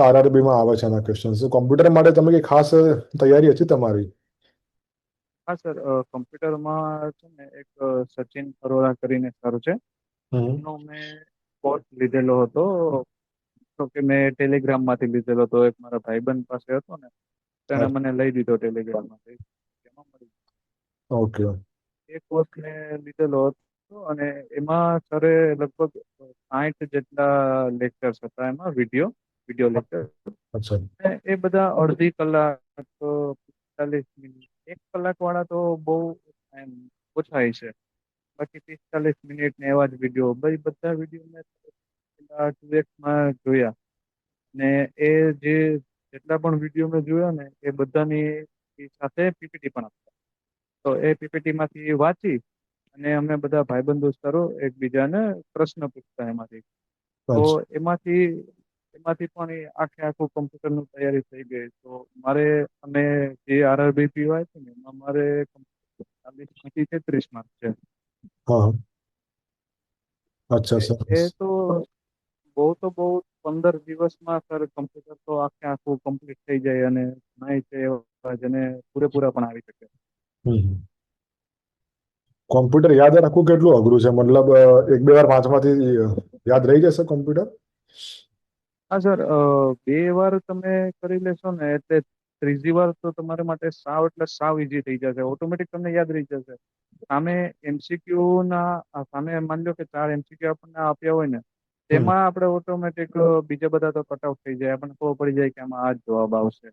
RRB માં આવે છે આના ક્વેશ્ચન. કોમ્પ્યુટર માટે તમે કઈ ખાસ તૈયારી હતી તમારી? હા સર, કમ્પ્યુટરમાં છે ને એક સચિન અરોરા કરીને સર છે. હમ. એમનો મેં કોર્સ લીધેલો હતો. તો કે મેં ટેલિગ્રામ માંથી લીધેલો હતો. એક મારા ભાઈબંધ પાસે હતો ને, તેને મને લઈ દીધો ટેલિગ્રામ માંથી. એમાં મળી ઓકે. એક કોર્સ મેં લીધેલો હતો અને એમાં સરે લગભગ 60 જેટલા લેક્ચર્સ હતા, એમાં વિડીયો વિડીયો લેક્ચર. અચ્છા. એ બધા અડધી કલાક તો 45 મિનિટ, 1 કલાક વાળા તો બહુ એમ ઓછા છે. બાકી 45 મિનિટ ને એવા જ વિડીયો, ભાઈ બધા વિડીયો મેં 2x માં જોયા. ને એ જે જેટલા પણ વિડીયો મેં જોયા ને એ બધાની સાથે પીપીટી પણ આપતા. તો એ પીપીટી માંથી વાંચી અને અમે બધા ભાઈબંધ દોસ્તારો એકબીજાને પ્રશ્ન પૂછતા એમાંથી. તો અચ્છા. એમાંથી એમાંથી પણ એ આખે આખું કમ્પ્યુટરનું તૈયારી થઈ ગઈ. તો મારે અમે જે આરઆરબી પીવાય છે ને એમાં મારે 40 માંથી 33 માર્ક છે. હા હા. અચ્છા, એ સરસ. તો બહુ 15 દિવસમાં સર કમ્પ્યુટર તો આખે આખું કમ્પ્લીટ થઈ જાય અને નહીં છે એવા જેને પૂરેપૂરા પણ આવી શકે. હમ. કોમ્પ્યુટર યાદ રાખવું કેટલું અઘરું છે? મતલબ એક બે વાર વાંચવાથી યાદ રહી જશે કોમ્પ્યુટર? હા સર, 2 વાર તમે કરી લેશો ને એટલે ત્રીજી વાર તો તમારા માટે સાવ એટલે સાવ ઈઝી થઈ જશે. ઓટોમેટિક તમને યાદ રહી જશે. સામે એમસીક્યુ સામે માની લો કે 4 એમસીક્યુ આપણને આપ્યા હોય ને, હમ. તેમાં આપણે ઓટોમેટિક બીજા બધા તો કટ આઉટ થઈ જાય. આપણને ખબર પડી જાય કે આમાં આ જ જવાબ આવશે.